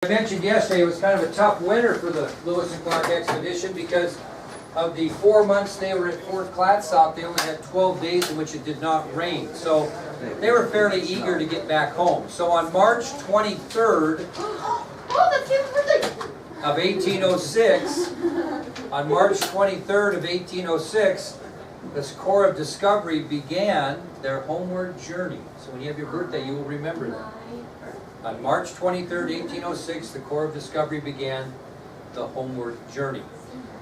I mentioned yesterday it was kind of a tough winter for the Lewis and Clark expedition because of the 4 months they were at Fort Clatsop. They only had 12 days in which it did not rain. So they were fairly eager to get back home. So on March 23rd of 1806, on March 23rd of 1806, this Corps of Discovery began their homeward journey. So when you have your birthday, you will remember that. On March 23rd, 1806, the Corps of Discovery began the homeward journey.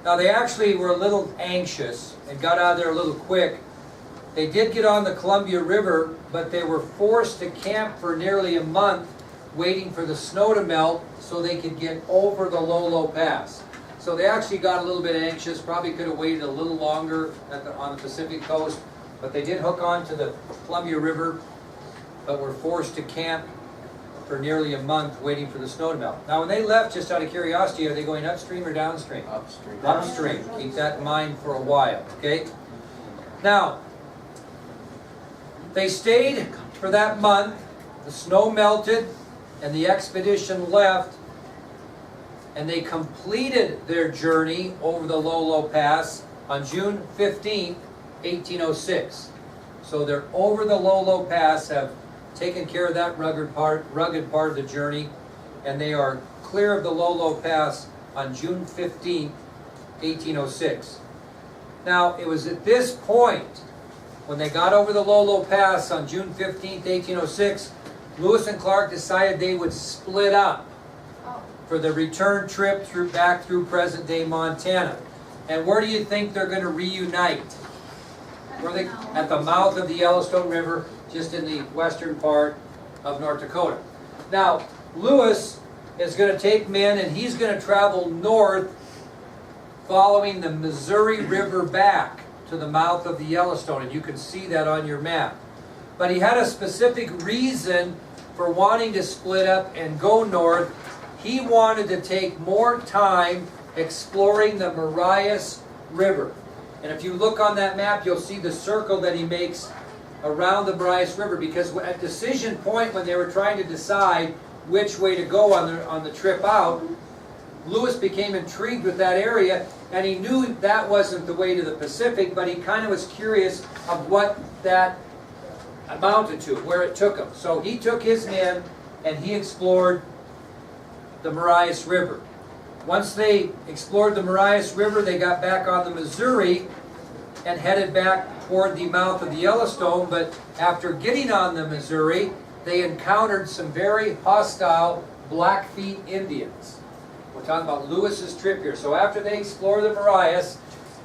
Now they actually were a little anxious and got out of there a little quick. They did get on the Columbia River, but they were forced to camp for nearly a month waiting for the snow to melt so they could get over the Lolo Pass. So they actually got a little bit anxious, probably could have waited a little longer on the Pacific coast, but they did hook on to the Columbia River, but were forced to camp for nearly a month waiting for the snow to melt. Now when they left, just out of curiosity, are they going upstream or downstream? Upstream. Upstream. Keep that in mind for a while, okay? Now, they stayed for that month, the snow melted, and the expedition left, and they completed their journey over the Lolo Pass on June 15th, 1806. So they're over the Lolo Pass, have taken care of that rugged part of the journey, and they are clear of the Lolo Pass on June 15th, 1806. Now, it was at this point, when they got over the Lolo Pass on June 15th, 1806, Lewis and Clark decided they would split up for the return trip back through present-day Montana. And where do you think they're going to reunite? At the mouth of the Yellowstone River, just in the western part of North Dakota. Now, Lewis is going to take men and he's going to travel north following the Missouri River back to the mouth of the Yellowstone, and you can see that on your map. But he had a specific reason for wanting to split up and go north. He wanted to take more time exploring the Marias River. And if you look on that map, you'll see the circle that he makes around the Marias River, because at decision point when they were trying to decide which way to go on the trip out, Lewis became intrigued with that area, and he knew that wasn't the way to the Pacific, but he kind of was curious of what that amounted to, where it took him. So he took his men and he explored the Marias River. Once they explored the Marias River, they got back on the Missouri and headed back toward the mouth of the Yellowstone, but after getting on the Missouri, they encountered some very hostile Blackfeet Indians. We're talking about Lewis's trip here. So after they explore the Marias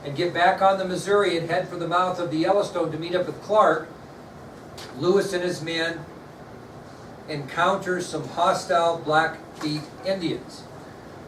and get back on the Missouri and head for the mouth of the Yellowstone to meet up with Clark, Lewis and his men encounter some hostile Blackfeet Indians.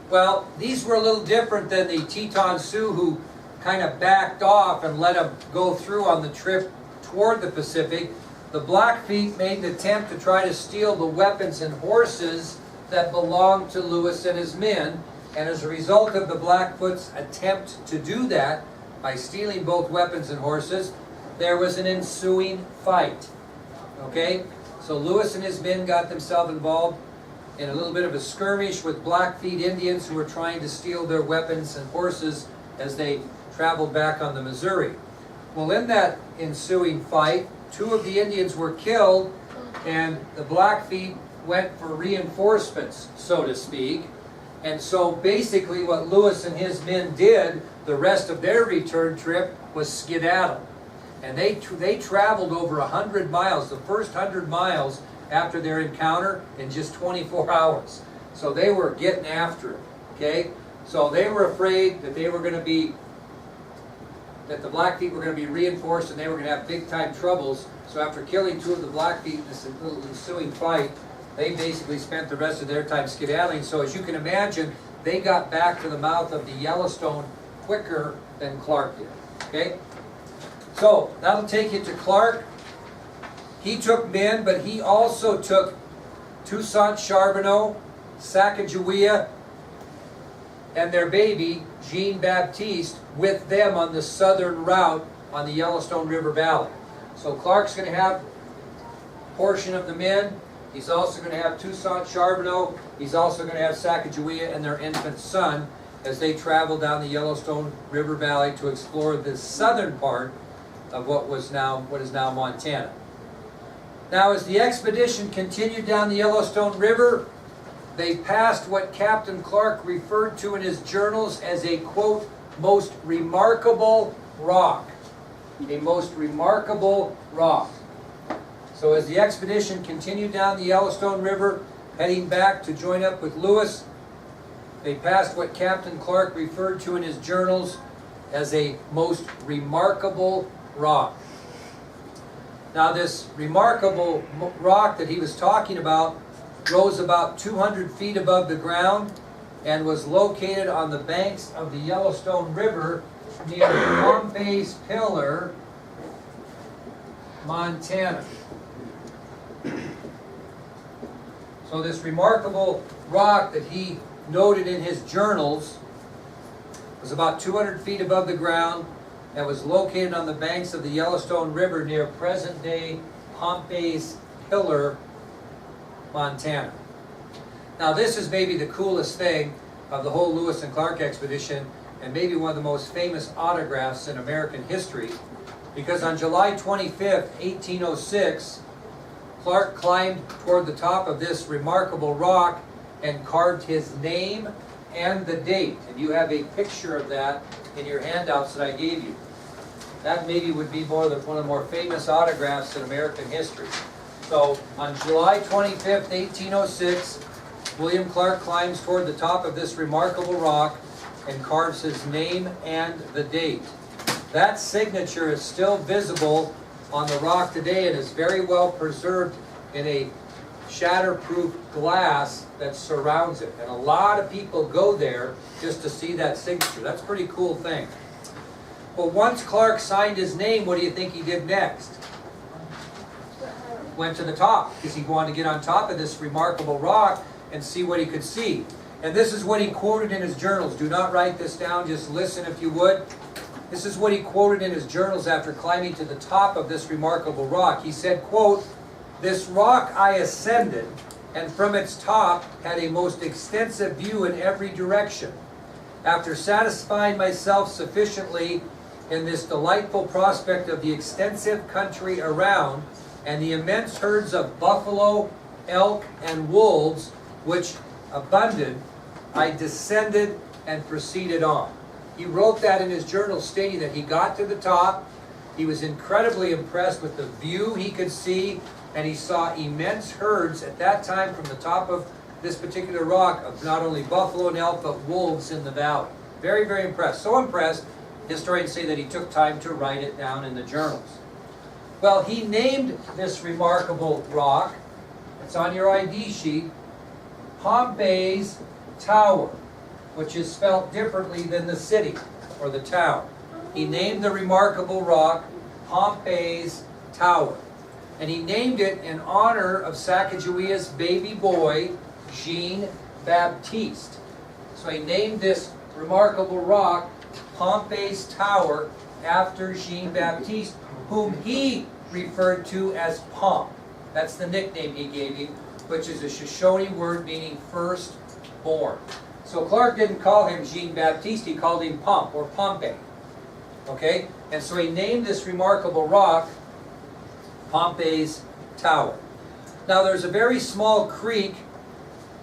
Well, these were a little different than the Teton Sioux, who kind of backed off and let them go through on the trip toward the Pacific. The Blackfeet made an attempt to try to steal the weapons and horses that belonged to Lewis and his men, and as a result of the Blackfoot's attempt to do that, by stealing both weapons and horses, there was an ensuing fight. Okay? So Lewis and his men got themselves involved in a little bit of a skirmish with Blackfeet Indians who were trying to steal their weapons and horses as they traveled back on the Missouri. Well, in that ensuing fight, 2 of the Indians were killed, and the Blackfeet went for reinforcements, so to speak. And so basically what Lewis and his men did the rest of their return trip was skedaddle. And they traveled over 100 miles, the first 100 miles after their encounter, in just 24 hours. So they were getting after it, okay? So they were afraid that they were going to be, that the Blackfeet were going to be reinforced and they were going to have big time troubles. So after killing 2 of the Blackfeet in this little ensuing fight, they basically spent the rest of their time skedaddling. So as you can imagine, they got back to the mouth of the Yellowstone quicker than Clark did, okay? So that'll take you to Clark. He took men, but he also took Toussaint Charbonneau, Sacagawea, and their baby, Jean Baptiste, with them on the southern route on the Yellowstone River Valley. So Clark's going to have a portion of the men. He's also going to have Toussaint Charbonneau. He's also going to have Sacagawea and their infant son as they travel down the Yellowstone River Valley to explore the southern part of what is now Montana. Now, as the expedition continued down the Yellowstone River, they passed what Captain Clark referred to in his journals as a, quote, most remarkable rock. A most remarkable rock. So as the expedition continued down the Yellowstone River, heading back to join up with Lewis, they passed what Captain Clark referred to in his journals as a most remarkable rock. Now this remarkable rock that he was talking about rose about 200 feet above the ground and was located on the banks of the Yellowstone River near Pompey's Pillar, Montana. So this remarkable rock that he noted in his journals was about 200 feet above the ground and was located on the banks of the Yellowstone River near present-day Pompey's Pillar, Montana. Now this is maybe the coolest thing of the whole Lewis and Clark expedition, and maybe one of the most famous autographs in American history, because on July 25th, 1806, Clark climbed toward the top of this remarkable rock and carved his name and the date. And you have a picture of that in your handouts that I gave you. That maybe would be one of the more famous autographs in American history. So on July 25th, 1806, William Clark climbs toward the top of this remarkable rock and carves his name and the date. That signature is still visible on the rock today and is very well preserved in a shatterproof glass that surrounds it. And a lot of people go there just to see that signature. That's a pretty cool thing. Well, once Clark signed his name, what do you think he did next? Went to the top, because he wanted to get on top of this remarkable rock and see what he could see. And this is what he quoted in his journals. Do not write this down, just listen if you would. This is what he quoted in his journals after climbing to the top of this remarkable rock. He said, quote, "This rock I ascended, and from its top had a most extensive view in every direction. After satisfying myself sufficiently in this delightful prospect of the extensive country around, and the immense herds of buffalo, elk, and wolves which abunded, I descended and proceeded on." He wrote that in his journal, stating that he got to the top, he was incredibly impressed with the view he could see, and he saw immense herds at that time from the top of this particular rock of not only buffalo and elk, but wolves in the valley. Very, very impressed. So impressed, historians say that he took time to write it down in the journals. Well, he named this remarkable rock, it's on your ID sheet, Pompey's Tower, which is spelled differently than the city or the town. He named the remarkable rock Pompey's Tower. And he named it in honor of Sacagawea's baby boy, Jean-Baptiste. So he named this remarkable rock Pompey's Tower after Jean-Baptiste, whom he referred to as Pomp. That's the nickname he gave him, which is a Shoshone word meaning firstborn. So Clark didn't call him Jean-Baptiste, he called him Pomp or Pompey. Okay? And so he named this remarkable rock Pompey's Tower. Now there's a very small creek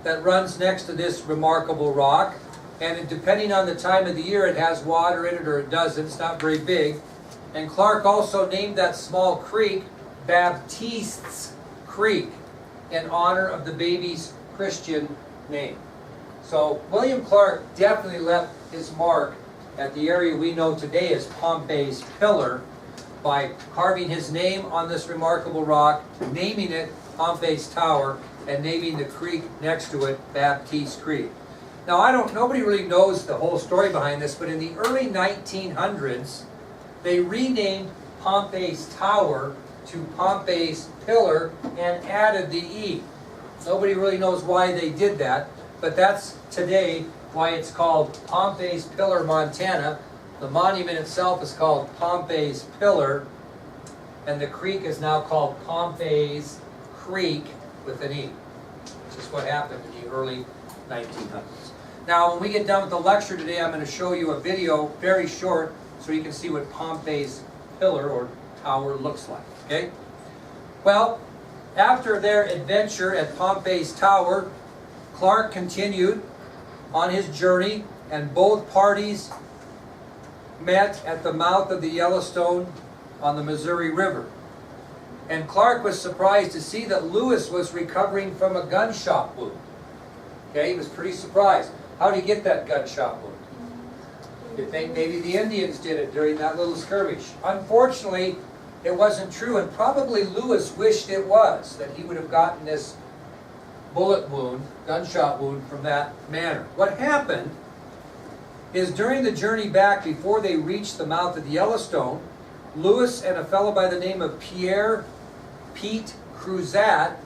that runs next to this remarkable rock, and depending on the time of the year it has water in it or it doesn't. It's not very big. And Clark also named that small creek Baptiste's Creek in honor of the baby's Christian name. So William Clark definitely left his mark at the area we know today as Pompey's Pillar by carving his name on this remarkable rock, naming it Pompey's Tower, and naming the creek next to it Baptiste Creek. Now nobody really knows the whole story behind this, but in the early 1900s, they renamed Pompey's Tower to Pompey's Pillar and added the E. Nobody really knows why they did that, but that's today why it's called Pompey's Pillar, Montana. The monument itself is called Pompey's Pillar, and the creek is now called Pompey's Creek, with an E. This is what happened in the early 1900s. Now, when we get done with the lecture today, I'm going to show you a video, very short, so you can see what Pompey's pillar or tower looks like, okay? Well, after their adventure at Pompey's tower, Clark continued on his journey, and both parties met at the mouth of the Yellowstone on the Missouri River. And Clark was surprised to see that Lewis was recovering from a gunshot wound. Okay, he was pretty surprised. How did he get that gunshot wound? You think maybe the Indians did it during that little skirmish. Unfortunately, it wasn't true, and probably Lewis wished it was, that he would have gotten this bullet wound, gunshot wound, from that manner. What happened is during the journey back, before they reached the mouth of the Yellowstone, Lewis and a fellow by the name of Pete Cruzat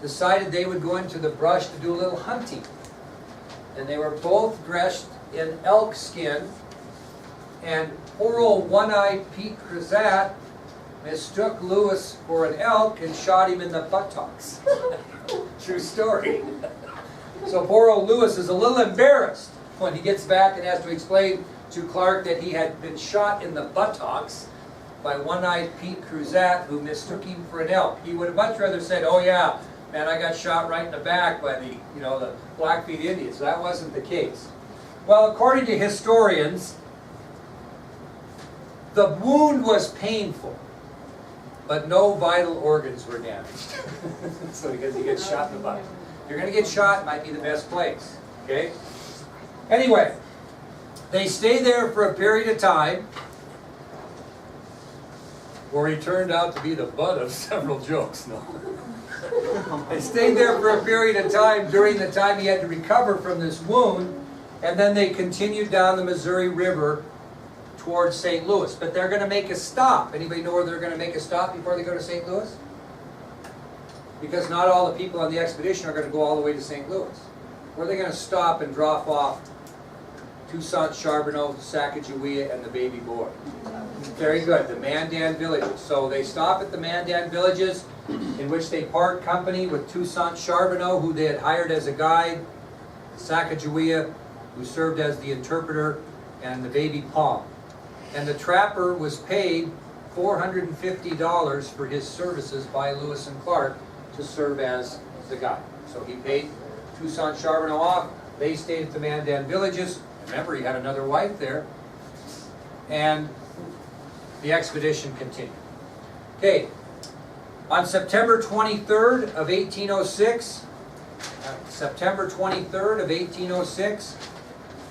decided they would go into the brush to do a little hunting. And they were both dressed in elk skin, and poor old one-eyed Pete Cruzat mistook Lewis for an elk and shot him in the buttocks. True story. So poor old Lewis is a little embarrassed when he gets back and has to explain to Clark that he had been shot in the buttocks by one-eyed Pete Cruzat, who mistook him for an elk. He would have much rather said, "Oh yeah, man, I got shot right in the back by the Blackfeet Indians." That wasn't the case. Well, according to historians, the wound was painful, but no vital organs were damaged. So because he gets shot in the butt. If you're going to get shot, it might be the best place. Okay? Anyway, they stayed there for a period of time, where he turned out to be the butt of several jokes. No. They stayed there for a period of time during the time he had to recover from this wound, and then they continued down the Missouri River towards St. Louis. But they're going to make a stop. Anybody know where they're going to make a stop before they go to St. Louis? Because not all the people on the expedition are going to go all the way to St. Louis. Where are they going to stop and drop off Toussaint Charbonneau, Sacagawea, and the baby boy? Very good, the Mandan villages. So they stop at the Mandan villages, in which they part company with Toussaint Charbonneau, who they had hired as a guide, Sacagawea, who served as the interpreter, and the baby Palm. And the trapper was paid $450 for his services by Lewis and Clark to serve as the guide. So he paid Toussaint Charbonneau off. They stayed at the Mandan villages. Remember, he had another wife there. And the expedition continued. Okay, on September 23rd of 1806,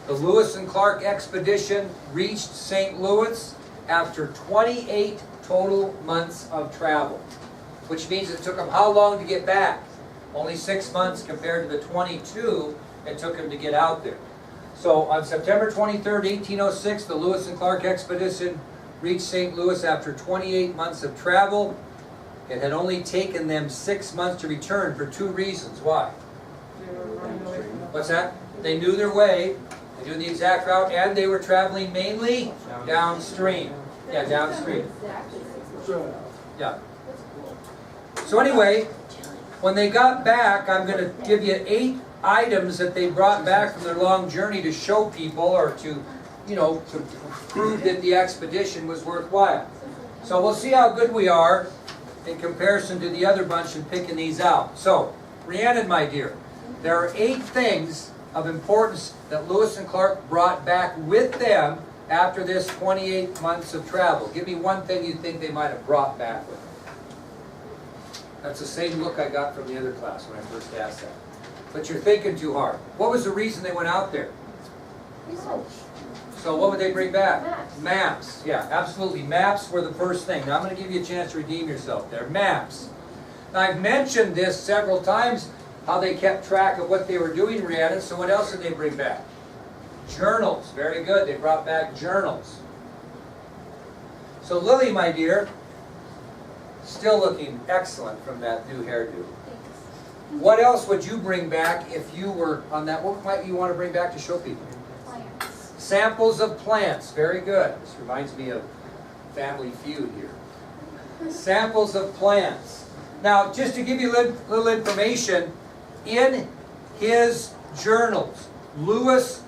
the Lewis and Clark expedition reached St. Louis after 28 total months of travel, which means it took them how long to get back? Only 6 months compared to the 22 it took them to get out there. So on September 23rd, 1806, the Lewis and Clark expedition reached St. Louis after 28 months of travel. It had only taken them 6 months to return for two reasons. Why? What's that? They knew their way, they knew the exact route, and they were traveling mainly downstream. Yeah, downstream. Yeah. So anyway, when they got back, I'm going to give you 8 items that they brought back from their long journey to show people, or to prove that the expedition was worthwhile. So we'll see how good we are in comparison to the other bunch in picking these out. So, Rhiannon, my dear, there are 8 things of importance that Lewis and Clark brought back with them after this 28 months of travel. Give me one thing you think they might have brought back with them. That's the same look I got from the other class when I first asked that. But you're thinking too hard. What was the reason they went out there? Research. So what would they bring back? Maps. Maps. Yeah, absolutely. Maps were the first thing. Now I'm going to give you a chance to redeem yourself there. Maps. Now I've mentioned this several times, how they kept track of what they were doing, Rhiannon. So what else did they bring back? Journals. Very good. They brought back journals. So Lily, my dear, still looking excellent from that new hairdo. What else would you bring back if you were on that? What might you want to bring back to show people? Plants. Samples of plants. Very good. This reminds me of Family Feud here. Samples of plants. Now, just to give you a little information, in his journals, Lewis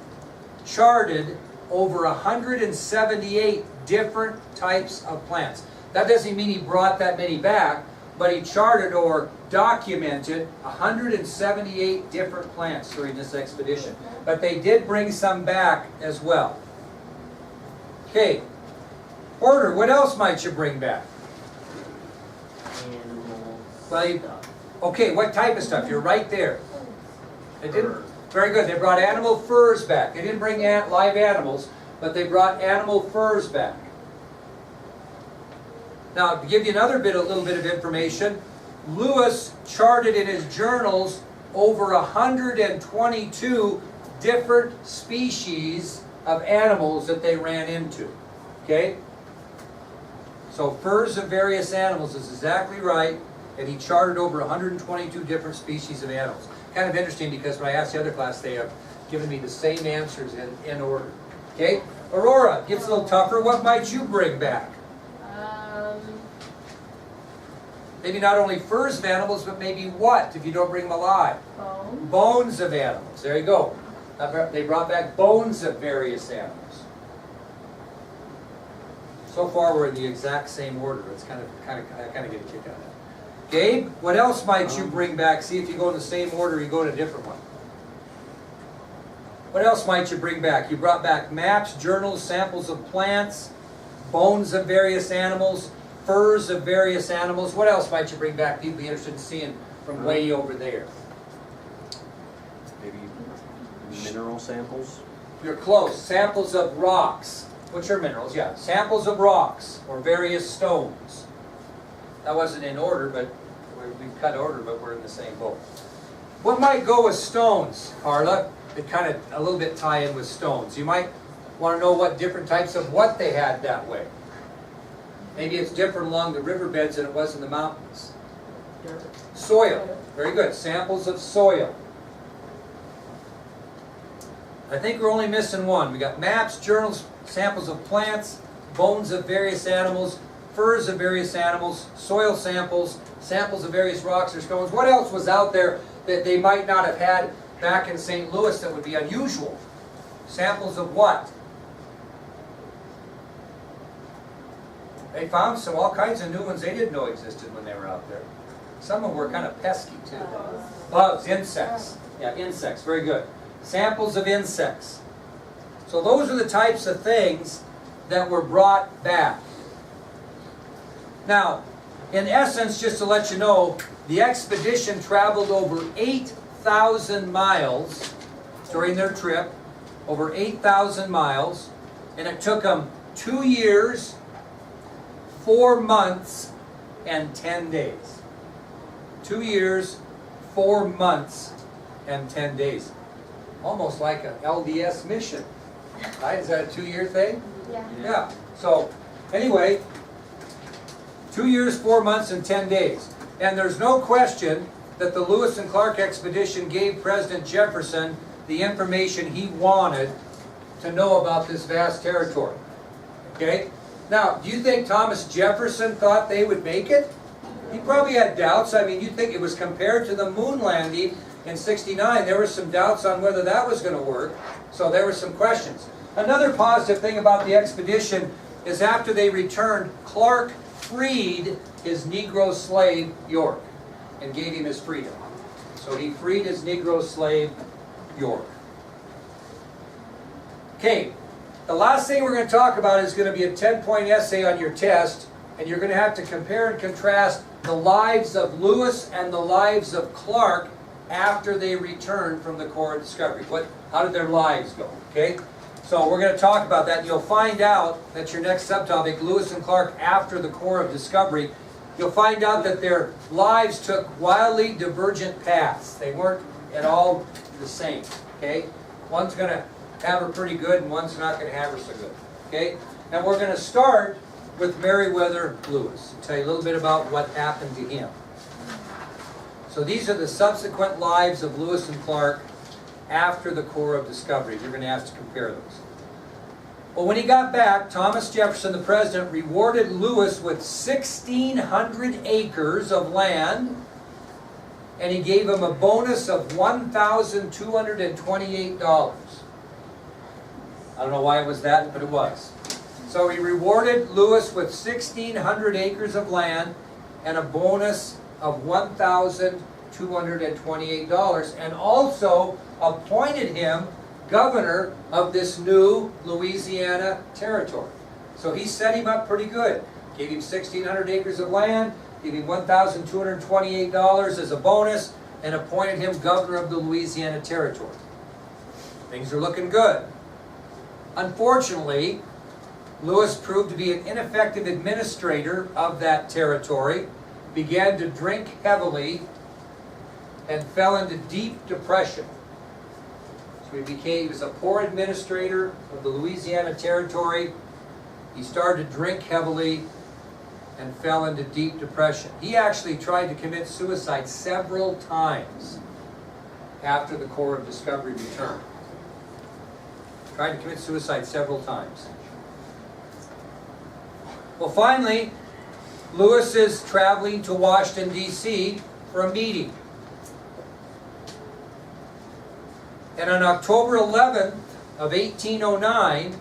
charted over 178 different types of plants. That doesn't mean he brought that many back, but he charted or documented 178 different plants during this expedition. But they did bring some back as well. Okay, Porter, what else might you bring back? Animals. Well, okay, what type of stuff? You're right there. They didn't. Very good. They brought animal furs back. They didn't bring live animals, but they brought animal furs back. Now, to give you a little bit of information, Lewis charted in his journals over 122 different species of animals that they ran into. Okay? So furs of various animals is exactly right, and he charted over 122 different species of animals. Kind of interesting because when I asked the other class, they have given me the same answers in order. Okay? Aurora, gets a little tougher. What might you bring back? Maybe not only furs of animals, but maybe what if you don't bring them alive? Bone. Bones of animals. There you go. They brought back bones of various animals. So far, we're in the exact same order. It's I kind of get a kick out of that. Gabe, what else might you bring back? See if you go in the same order or you go in a different one. What else might you bring back? You brought back maps, journals, samples of plants, bones of various animals, furs of various animals. What else might you bring back? People be interested in seeing from way over there. Maybe mineral samples? You're close. Samples of rocks. Which are minerals? Yeah. Samples of rocks or various stones. That wasn't in order, but we cut order, but we're in the same boat. What might go with stones, Carla? It kind of a little bit tie in with stones. You might want to know what different types of what they had that way. Maybe it's different along the riverbeds than it was in the mountains. Soil. Very good. Samples of soil. I think we're only missing one. We got maps, journals, samples of plants, bones of various animals, furs of various animals, soil samples, samples of various rocks or stones. What else was out there that they might not have had back in St. Louis that would be unusual? Samples of what? They found all kinds of new ones they didn't know existed when they were out there. Some of them were kind of pesky too. Bugs, insects. Yeah, insects, very good. Samples of insects. So those are the types of things that were brought back. Now, in essence, just to let you know, the expedition traveled over 8,000 miles during their trip, over 8,000 miles, and it took them 2 years, 4 months, and 10 days. 2 years, 4 months, and 10 days. Almost like an LDS mission. Right? Is that a 2-year thing? Yeah. Yeah. So, anyway, 2 years, 4 months, and 10 days. And there's no question that the Lewis and Clark expedition gave President Jefferson the information he wanted to know about this vast territory. Okay? Now, do you think Thomas Jefferson thought they would make it? He probably had doubts. I mean, you'd think it was compared to the moon landing in '69. There were some doubts on whether that was going to work. So there were some questions. Another positive thing about the expedition is after they returned, Clark freed his Negro slave, York, and gave him his freedom. So he freed his Negro slave, York. Okay, the last thing we're going to talk about is going to be a 10-point essay on your test, and you're going to have to compare and contrast the lives of Lewis and the lives of Clark after they returned from the Corps of Discovery. How did their lives go? Okay, so we're going to talk about that. You'll find out that your next subtopic, Lewis and Clark after the Corps of Discovery, you'll find out that their lives took wildly divergent paths. They weren't at all the same. Okay, one's going to have her pretty good and one's not going to have her so good. Okay, and we're going to start with Meriwether Lewis. I'll tell you a little bit about what happened to him. So these are the subsequent lives of Lewis and Clark after the Corps of Discovery. You're going to have to compare those. Well, when he got back, Thomas Jefferson, the president, rewarded Lewis with 1,600 acres of land, and he gave him a bonus of $1,228. I don't know why it was that, but it was. So he rewarded Lewis with 1,600 acres of land and a bonus of $1,228, and also appointed him governor of this new Louisiana territory. So he set him up pretty good. Gave him 1,600 acres of land, gave him $1,228 as a bonus, and appointed him governor of the Louisiana territory. Things are looking good. Unfortunately, Lewis proved to be an ineffective administrator of that territory, began to drink heavily, and fell into deep depression. So he was a poor administrator of the Louisiana territory. He started to drink heavily and fell into deep depression. He actually tried to commit suicide several times after the Corps of Discovery returned. Tried to commit suicide several times. Well, finally, Lewis is traveling to Washington, D.C. for a meeting. And on October 11th of 1809,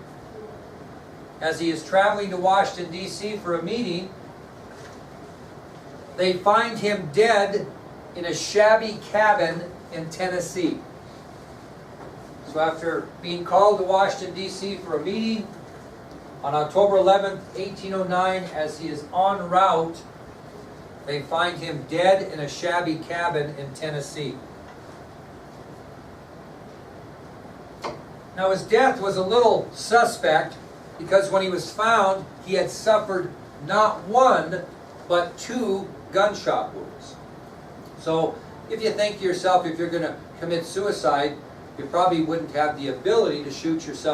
as he is traveling to Washington, D.C. for a meeting, they find him dead in a shabby cabin in Tennessee. So after being called to Washington, D.C. for a meeting, on October 11th, 1809, as he is en route, they find him dead in a shabby cabin in Tennessee. Now his death was a little suspect because when he was found, he had suffered not one, but 2 gunshot wounds. So if you think to yourself, if you're going to commit suicide, you probably wouldn't have the ability to shoot yourself